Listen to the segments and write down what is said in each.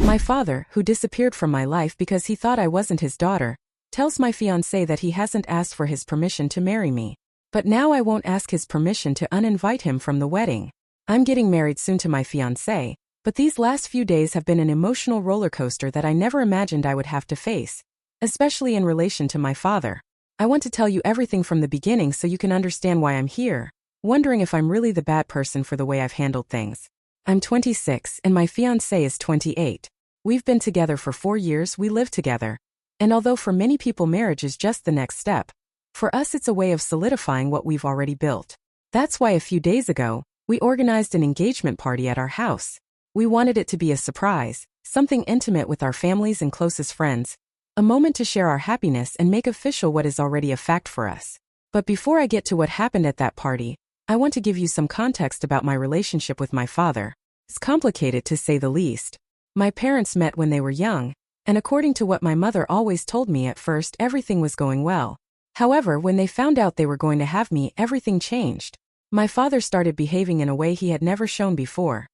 My father, who disappeared from my life because he thought I wasn't his daughter, tells my fiancé that he hasn't asked for his permission to marry me. But now I won't ask his permission to uninvite him from the wedding. I'm getting married soon to my fiancé, but these last few days have been an emotional roller coaster that I never imagined I would have to face, especially in relation to my father. I want to tell you everything from the beginning so you can understand why I'm here, wondering if I'm really the bad person for the way I've handled things. I'm 26 and my fiancé is 28. We've been together for 4 years, we live together. And although for many people marriage is just the next step, for us it's a way of solidifying what we've already built. That's why a few days ago, we organized an engagement party at our house. We wanted it to be a surprise, something intimate with our families and closest friends, a moment to share our happiness and make official what is already a fact for us. But before I get to what happened at that party, I want to give you some context about my relationship with my father. It's complicated to say the least. My parents met when they were young, and according to what my mother always told me at first, everything was going well. However, when they found out they were going to have me, everything changed. My father started behaving in a way he had never shown before.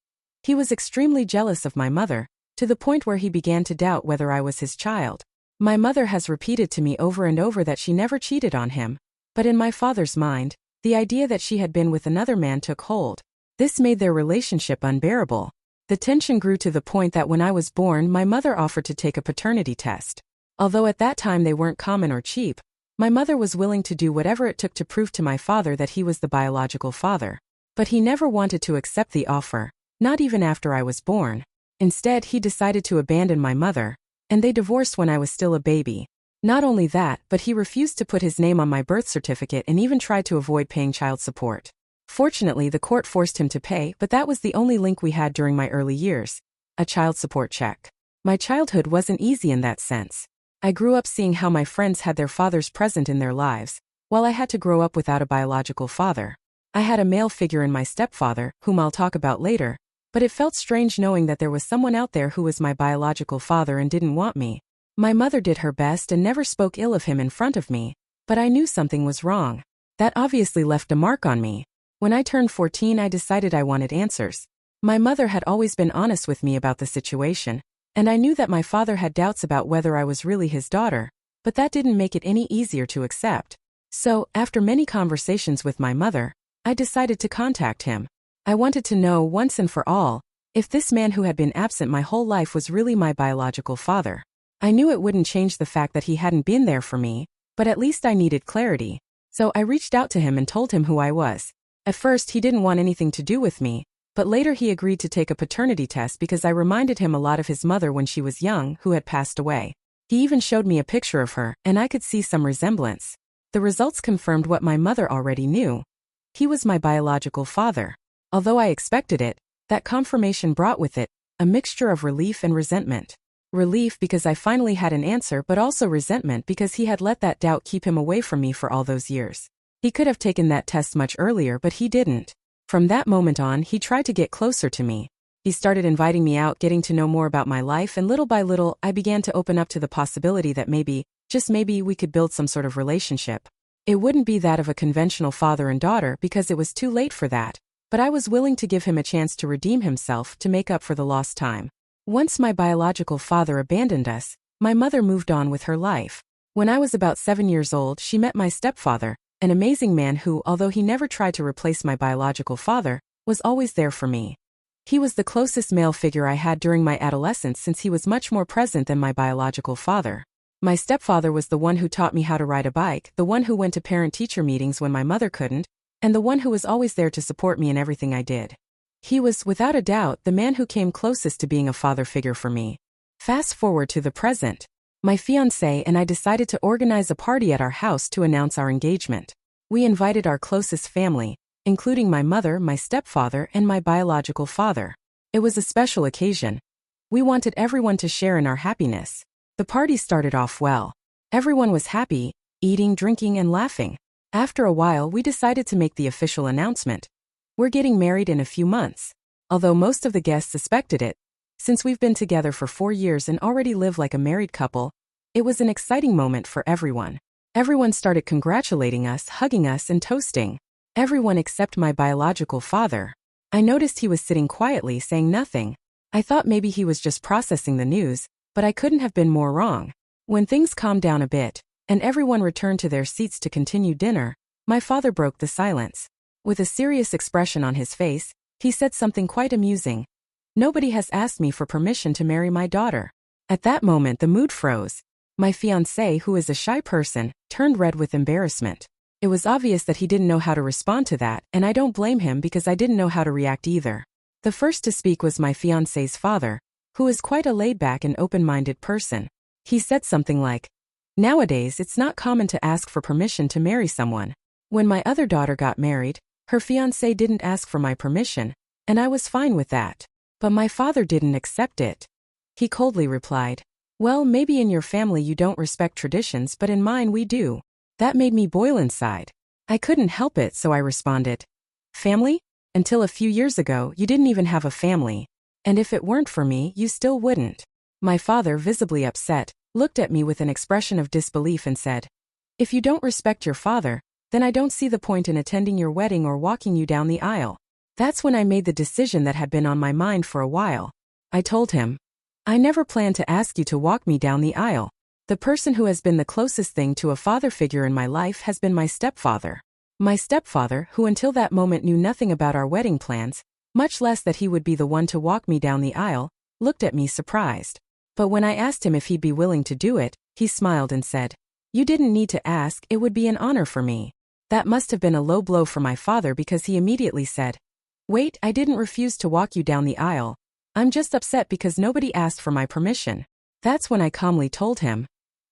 He was extremely jealous of my mother, to the point where he began to doubt whether I was his child. My mother has repeated to me over and over that she never cheated on him, but in my father's mind, the idea that she had been with another man took hold. This made their relationship unbearable. The tension grew to the point that when I was born, my mother offered to take a paternity test. Although at that time they weren't common or cheap, my mother was willing to do whatever it took to prove to my father that he was the biological father. But he never wanted to accept the offer, not even after I was born. Instead, he decided to abandon my mother, and they divorced when I was still a baby. Not only that, but he refused to put his name on my birth certificate and even tried to avoid paying child support. Fortunately, the court forced him to pay, but that was the only link we had during my early years, a child support check. My childhood wasn't easy in that sense. I grew up seeing how my friends had their fathers present in their lives, while I had to grow up without a biological father. I had a male figure in my stepfather, whom I'll talk about later, but it felt strange knowing that there was someone out there who was my biological father and didn't want me. My mother did her best and never spoke ill of him in front of me, but I knew something was wrong. That obviously left a mark on me. When I turned 14, I decided I wanted answers. My mother had always been honest with me about the situation, and I knew that my father had doubts about whether I was really his daughter, but that didn't make it any easier to accept. So, after many conversations with my mother, I decided to contact him. I wanted to know once and for all if this man who had been absent my whole life was really my biological father. I knew it wouldn't change the fact that he hadn't been there for me, but at least I needed clarity. So I reached out to him and told him who I was. At first, he didn't want anything to do with me, but later he agreed to take a paternity test because I reminded him a lot of his mother when she was young, who had passed away. He even showed me a picture of her, and I could see some resemblance. The results confirmed what my mother already knew. He was my biological father. Although I expected it, that confirmation brought with it a mixture of relief and resentment. Relief because I finally had an answer, but also resentment because he had let that doubt keep him away from me for all those years. He could have taken that test much earlier, but he didn't. From that moment on, he tried to get closer to me. He started inviting me out, getting to know more about my life, and little by little, I began to open up to the possibility that maybe, just maybe, we could build some sort of relationship. It wouldn't be that of a conventional father and daughter because it was too late for that, but I was willing to give him a chance to redeem himself to make up for the lost time. Once my biological father abandoned us, my mother moved on with her life. When I was about 7 years old, she met my stepfather, an amazing man who, although he never tried to replace my biological father, was always there for me. He was the closest male figure I had during my adolescence since he was much more present than my biological father. My stepfather was the one who taught me how to ride a bike, the one who went to parent-teacher meetings when my mother couldn't, and the one who was always there to support me in everything I did. He was, without a doubt, the man who came closest to being a father figure for me. Fast forward to the present. My fiancé and I decided to organize a party at our house to announce our engagement. We invited our closest family, including my mother, my stepfather, and my biological father. It was a special occasion. We wanted everyone to share in our happiness. The party started off well. Everyone was happy, eating, drinking, and laughing. After a while, we decided to make the official announcement. We're getting married in a few months. Although most of the guests suspected it, since we've been together for 4 years and already live like a married couple, it was an exciting moment for everyone. Everyone started congratulating us, hugging us, and toasting. Everyone except my biological father. I noticed he was sitting quietly, saying nothing. I thought maybe he was just processing the news, but I couldn't have been more wrong. When things calmed down a bit, and everyone returned to their seats to continue dinner, my father broke the silence. With a serious expression on his face, he said something quite amusing. "Nobody has asked me for permission to marry my daughter." At that moment the mood froze. My fiancé, who is a shy person, turned red with embarrassment. It was obvious that he didn't know how to respond to that, and I don't blame him because I didn't know how to react either. The first to speak was my fiancé's father, who is quite a laid-back and open-minded person. He said something like, "Nowadays it's not common to ask for permission to marry someone. When my other daughter got married, her fiancé didn't ask for my permission, and I was fine with that. But my father didn't accept it." He coldly replied, "Well, maybe in your family you don't respect traditions, but in mine we do." That made me boil inside. I couldn't help it, so I responded, "Family? Until a few years ago, you didn't even have a family. And if it weren't for me, you still wouldn't." My father, visibly upset, looked at me with an expression of disbelief and said, "If you don't respect your father, then I don't see the point in attending your wedding or walking you down the aisle." That's when I made the decision that had been on my mind for a while. I told him, "I never planned to ask you to walk me down the aisle. The person who has been the closest thing to a father figure in my life has been my stepfather." My stepfather, who until that moment knew nothing about our wedding plans, much less that he would be the one to walk me down the aisle, looked at me surprised. But when I asked him if he'd be willing to do it, he smiled and said, "You didn't need to ask, it would be an honor for me." That must have been a low blow for my father because he immediately said, "Wait, I didn't refuse to walk you down the aisle. I'm just upset because nobody asked for my permission." That's when I calmly told him,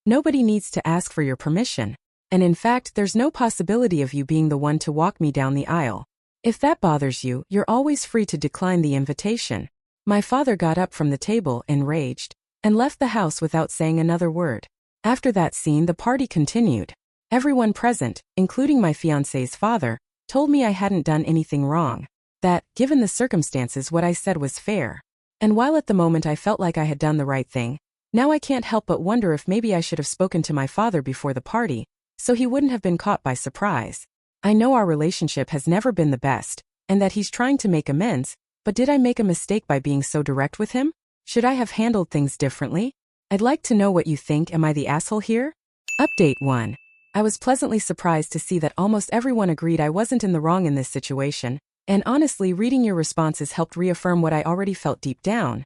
"Nobody needs to ask for your permission. And in fact, there's no possibility of you being the one to walk me down the aisle. If that bothers you, you're always free to decline the invitation." My father got up from the table, enraged, and left the house without saying another word. After that scene, the party continued. Everyone present, including my fiancé's father, told me I hadn't done anything wrong. That, given the circumstances, what I said was fair. And while at the moment I felt like I had done the right thing, now I can't help but wonder if maybe I should have spoken to my father before the party, so he wouldn't have been caught by surprise. I know our relationship has never been the best, and that he's trying to make amends, but did I make a mistake by being so direct with him? Should I have handled things differently? I'd like to know what you think. Am I the asshole here? Update 1. I was pleasantly surprised to see that almost everyone agreed I wasn't in the wrong in this situation, and honestly, reading your responses helped reaffirm what I already felt deep down,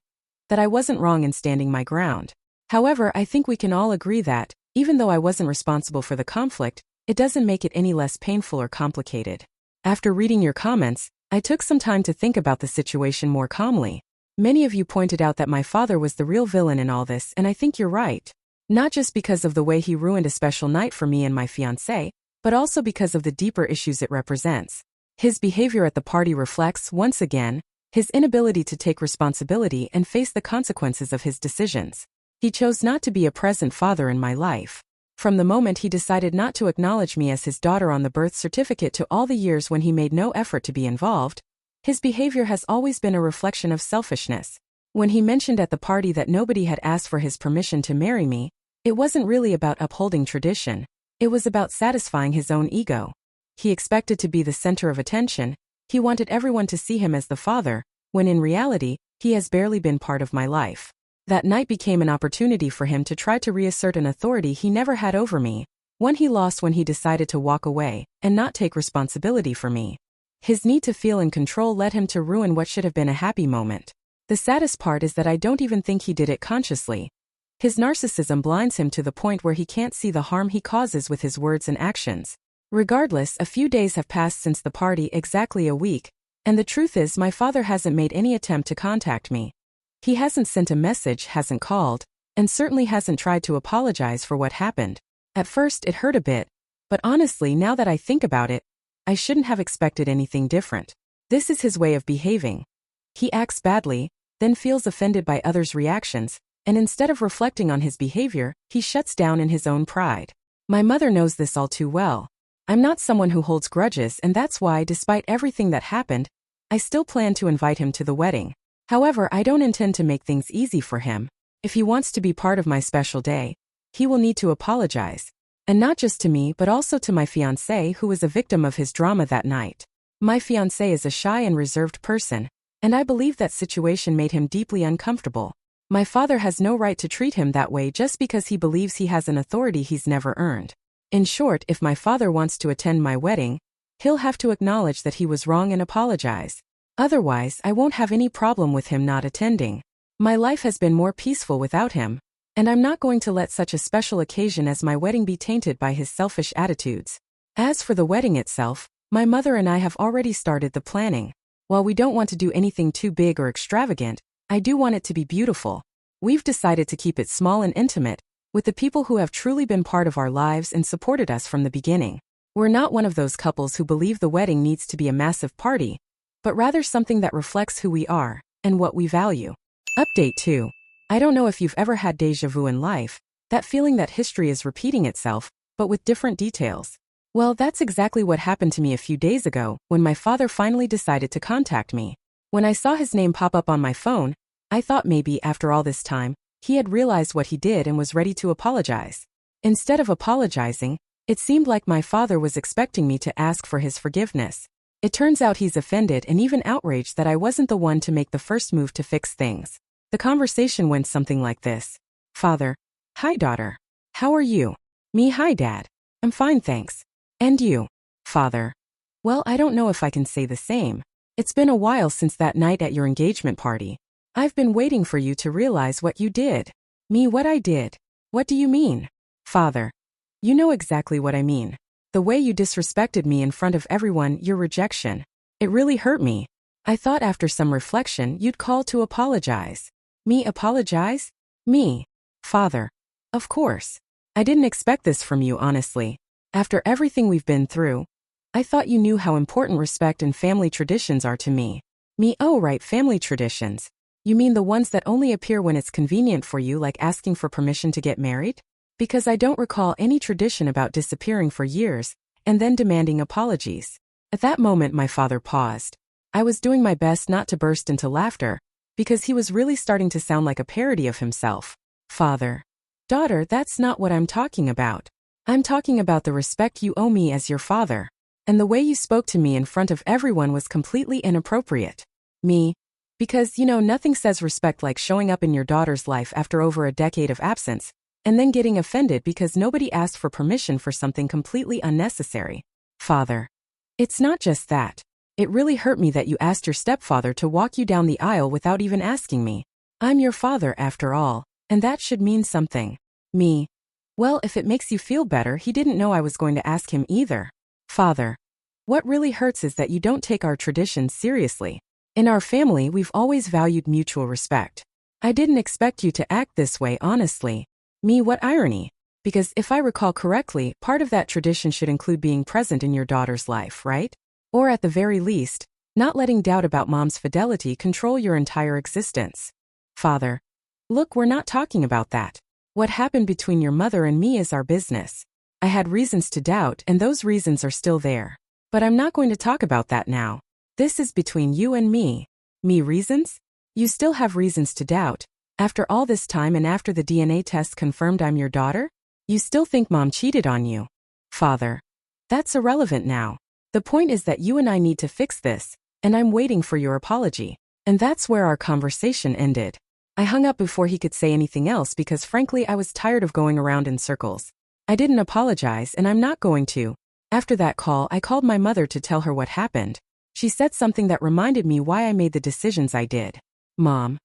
that I wasn't wrong in standing my ground. However, I think we can all agree that, even though I wasn't responsible for the conflict, it doesn't make it any less painful or complicated. After reading your comments, I took some time to think about the situation more calmly. Many of you pointed out that my father was the real villain in all this, and I think you're right. Not just because of the way he ruined a special night for me and my fiancé, but also because of the deeper issues it represents. His behavior at the party reflects, once again, his inability to take responsibility and face the consequences of his decisions. He chose not to be a present father in my life. From the moment he decided not to acknowledge me as his daughter on the birth certificate to all the years when he made no effort to be involved, his behavior has always been a reflection of selfishness. When he mentioned at the party that nobody had asked for his permission to marry me, it wasn't really about upholding tradition. It was about satisfying his own ego. He expected to be the center of attention. He wanted everyone to see him as the father, when in reality, he has barely been part of my life. That night became an opportunity for him to try to reassert an authority he never had over me, one he lost when he decided to walk away and not take responsibility for me. His need to feel in control led him to ruin what should have been a happy moment. The saddest part is that I don't even think he did it consciously. His narcissism blinds him to the point where he can't see the harm he causes with his words and actions. Regardless, a few days have passed since the party, exactly a week, and the truth is my father hasn't made any attempt to contact me. He hasn't sent a message, hasn't called, and certainly hasn't tried to apologize for what happened. At first it hurt a bit, but honestly, now that I think about it, I shouldn't have expected anything different. This is his way of behaving. He acts badly, then feels offended by others' reactions, and instead of reflecting on his behavior, he shuts down in his own pride. My mother knows this all too well. I'm not someone who holds grudges, and that's why, despite everything that happened, I still plan to invite him to the wedding. However, I don't intend to make things easy for him. If he wants to be part of my special day, he will need to apologize. And not just to me but also to my fiancé, who was a victim of his drama that night. My fiancé is a shy and reserved person, and I believe that situation made him deeply uncomfortable. My father has no right to treat him that way just because he believes he has an authority he's never earned. In short, if my father wants to attend my wedding, he'll have to acknowledge that he was wrong and apologize. Otherwise, I won't have any problem with him not attending. My life has been more peaceful without him, and I'm not going to let such a special occasion as my wedding be tainted by his selfish attitudes. As for the wedding itself, my mother and I have already started the planning. While we don't want to do anything too big or extravagant, I do want it to be beautiful. We've decided to keep it small and intimate, with the people who have truly been part of our lives and supported us from the beginning. We're not one of those couples who believe the wedding needs to be a massive party, but rather something that reflects who we are and what we value. Update 2. I don't know if you've ever had déjà vu in life, that feeling that history is repeating itself, but with different details. Well, that's exactly what happened to me a few days ago when my father finally decided to contact me. When I saw his name pop up on my phone, I thought maybe after all this time, he had realized what he did and was ready to apologize. Instead of apologizing, it seemed like my father was expecting me to ask for his forgiveness. It turns out he's offended and even outraged that I wasn't the one to make the first move to fix things. The conversation went something like this. Father: Hi daughter. How are you? Me: Hi dad. I'm fine thanks. And you? Father: Well, I don't know if I can say the same. It's been a while since that night at your engagement party. I've been waiting for you to realize what you did. Me: What I did? What do you mean? Father: You know exactly what I mean. The way you disrespected me in front of everyone, your rejection. It really hurt me. I thought after some reflection you'd call to apologize. Me: Apologize? Me: Father: Of course. I didn't expect this from you, honestly. After everything we've been through, I thought you knew how important respect and family traditions are to me. Me: Oh right, family traditions. You mean the ones that only appear when it's convenient for you, like asking for permission to get married? Because I don't recall any tradition about disappearing for years and then demanding apologies. At that moment my father paused. I was doing my best not to burst into laughter, because he was really starting to sound like a parody of himself. Father: Daughter, that's not what I'm talking about. I'm talking about the respect you owe me as your father. And the way you spoke to me in front of everyone was completely inappropriate. Me: Because, nothing says respect like showing up in your daughter's life after over a decade of absence, and then getting offended because nobody asked for permission for something completely unnecessary. Father: It's not just that. It really hurt me that you asked your stepfather to walk you down the aisle without even asking me. I'm your father after all, and that should mean something. Me: Well, if it makes you feel better, he didn't know I was going to ask him either. Father: What really hurts is that you don't take our traditions seriously. In our family, we've always valued mutual respect. I didn't expect you to act this way, honestly. Me: What irony. Because if I recall correctly, part of that tradition should include being present in your daughter's life, right? Or at the very least, not letting doubt about mom's fidelity control your entire existence. Father: Look, we're not talking about that. What happened between your mother and me is our business. I had reasons to doubt, and those reasons are still there. But I'm not going to talk about that now. This is between you and me. Me: Reasons? You still have reasons to doubt. After all this time and after the DNA test confirmed I'm your daughter? You still think mom cheated on you. Father: That's irrelevant now. The point is that you and I need to fix this, and I'm waiting for your apology. And that's where our conversation ended. I hung up before he could say anything else because frankly I was tired of going around in circles. I didn't apologize and I'm not going to. After that call, I called my mother to tell her what happened. She said something that reminded me why I made the decisions I did. Mom: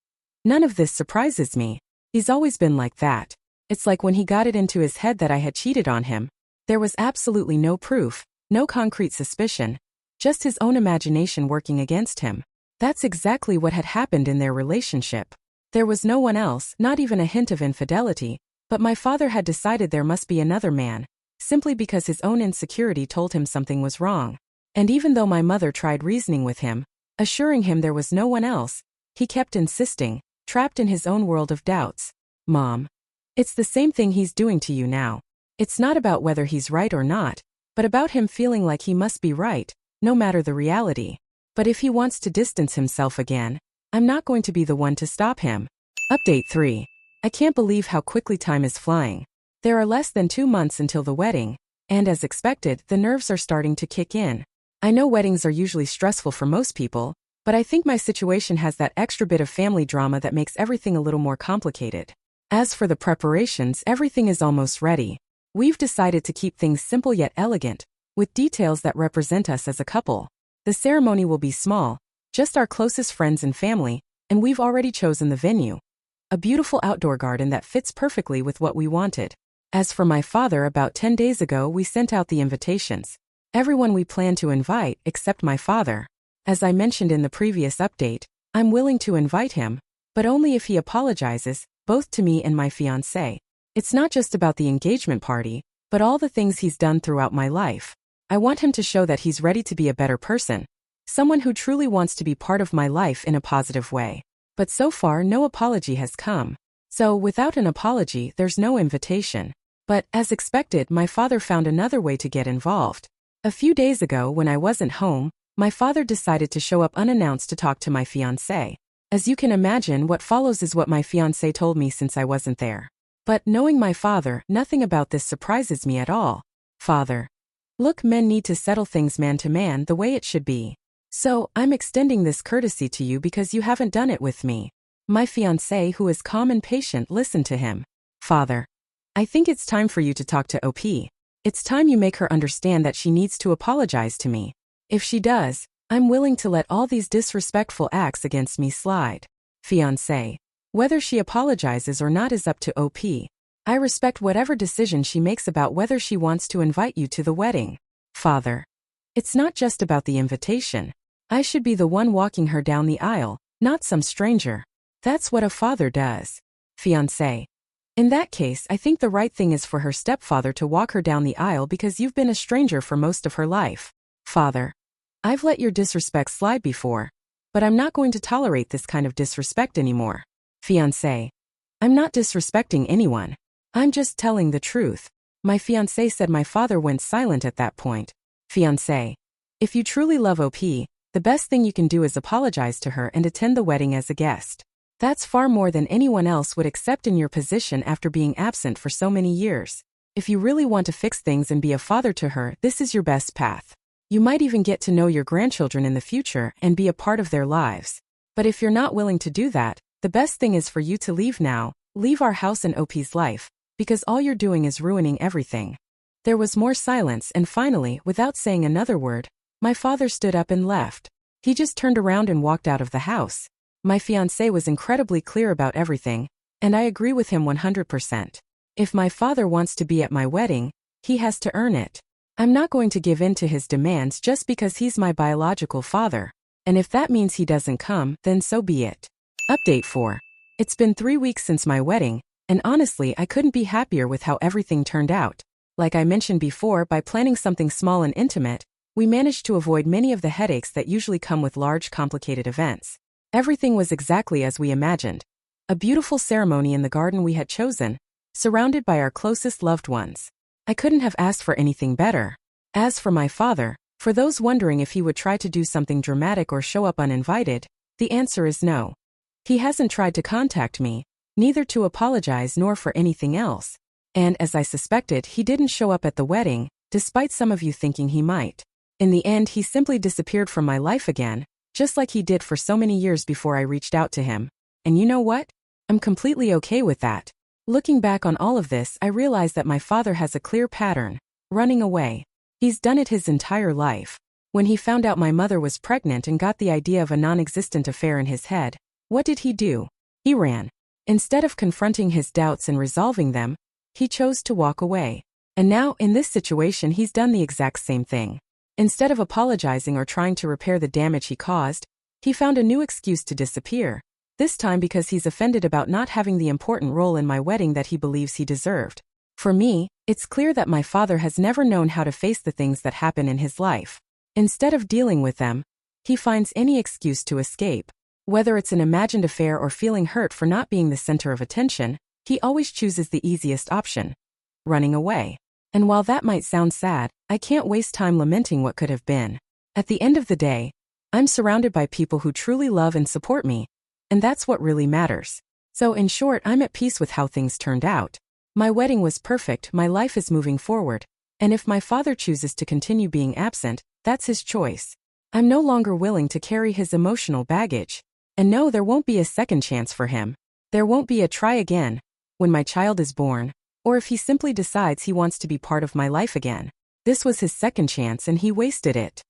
None of this surprises me. He's always been like that. It's like when he got it into his head that I had cheated on him. There was absolutely no proof, no concrete suspicion, just his own imagination working against him. That's exactly what had happened in their relationship. There was no one else, not even a hint of infidelity, but my father had decided there must be another man, simply because his own insecurity told him something was wrong. And even though my mother tried reasoning with him, assuring him there was no one else, he kept insisting, trapped in his own world of doubts. Mom: It's the same thing he's doing to you now. It's not about whether he's right or not, but about him feeling like he must be right, no matter the reality. But if he wants to distance himself again, I'm not going to be the one to stop him. Update 3. I can't believe how quickly time is flying. There are less than 2 months until the wedding, and as expected, the nerves are starting to kick in. I know weddings are usually stressful for most people, But I think my situation has that extra bit of family drama that makes everything a little more complicated. As for the preparations, everything is almost ready. We've decided to keep things simple yet elegant, with details that represent us as a couple. The ceremony will be small, just our closest friends and family, and we've already chosen the venue. A beautiful outdoor garden that fits perfectly with what we wanted. As for my father, about 10 days ago we sent out the invitations. Everyone we plan to invite except my father. As I mentioned in the previous update, I'm willing to invite him, but only if he apologizes, both to me and my fiancé. It's not just about the engagement party, but all the things he's done throughout my life. I want him to show that he's ready to be a better person, someone who truly wants to be part of my life in a positive way. But so far no apology has come. So without an apology, there's no invitation. But as expected, my father found another way to get involved. A few days ago, when I wasn't home, my father decided to show up unannounced to talk to my fiancé. As you can imagine, what follows is what my fiancé told me since I wasn't there. But knowing my father, nothing about this surprises me at all. Father. Look, men need to settle things man to man the way it should be. So, I'm extending this courtesy to you because you haven't done it with me. My fiancé, who is calm and patient, listened to him. Father. I think it's time for you to talk to OP. It's time you make her understand that she needs to apologize to me. If she does, I'm willing to let all these disrespectful acts against me slide. Fiancé. Whether she apologizes or not is up to OP. I respect whatever decision she makes about whether she wants to invite you to the wedding. Father. It's not just about the invitation. I should be the one walking her down the aisle, not some stranger. That's what a father does. Fiancé. In that case, I think the right thing is for her stepfather to walk her down the aisle because you've been a stranger for most of her life. Father. I've let your disrespect slide before, but I'm not going to tolerate this kind of disrespect anymore. Fiancé. I'm not disrespecting anyone. I'm just telling the truth. My fiancé said. My father went silent at that point. Fiancé. If you truly love OP, the best thing you can do is apologize to her and attend the wedding as a guest. That's far more than anyone else would accept in your position after being absent for so many years. If you really want to fix things and be a father to her, this is your best path. You might even get to know your grandchildren in the future and be a part of their lives. But if you're not willing to do that, the best thing is for you to leave now, leave our house and OP's life, because all you're doing is ruining everything. There was more silence, and finally, without saying another word, my father stood up and left. He just turned around and walked out of the house. My fiancé was incredibly clear about everything, and I agree with him 100%. If my father wants to be at my wedding, he has to earn it. I'm not going to give in to his demands just because he's my biological father. And if that means he doesn't come, then so be it. Update 4. It's been 3 weeks since my wedding, and honestly I couldn't be happier with how everything turned out. Like I mentioned before, by planning something small and intimate, we managed to avoid many of the headaches that usually come with large, complicated events. Everything was exactly as we imagined. A beautiful ceremony in the garden we had chosen, surrounded by our closest loved ones. I couldn't have asked for anything better. As for my father, for those wondering if he would try to do something dramatic or show up uninvited, the answer is no. He hasn't tried to contact me, neither to apologize nor for anything else. And as I suspected, he didn't show up at the wedding, despite some of you thinking he might. In the end, he simply disappeared from my life again, just like he did for so many years before I reached out to him. And you know what? I'm completely okay with that. Looking back on all of this, I realize that my father has a clear pattern: running away. He's done it his entire life. When he found out my mother was pregnant and got the idea of a non-existent affair in his head, what did he do? He ran. Instead of confronting his doubts and resolving them, he chose to walk away. And now, in this situation, he's done the exact same thing. Instead of apologizing or trying to repair the damage he caused, he found a new excuse to disappear. This time because he's offended about not having the important role in my wedding that he believes he deserved. For me, it's clear that my father has never known how to face the things that happen in his life. Instead of dealing with them, he finds any excuse to escape. Whether it's an imagined affair or feeling hurt for not being the center of attention, he always chooses the easiest option: running away. And while that might sound sad, I can't waste time lamenting what could have been. At the end of the day, I'm surrounded by people who truly love and support me, and that's what really matters. So in short, I'm at peace with how things turned out. My wedding was perfect, my life is moving forward, and if my father chooses to continue being absent, that's his choice. I'm no longer willing to carry his emotional baggage. And no, there won't be a second chance for him. There won't be a try again when my child is born, or if he simply decides he wants to be part of my life again. This was his second chance and he wasted it.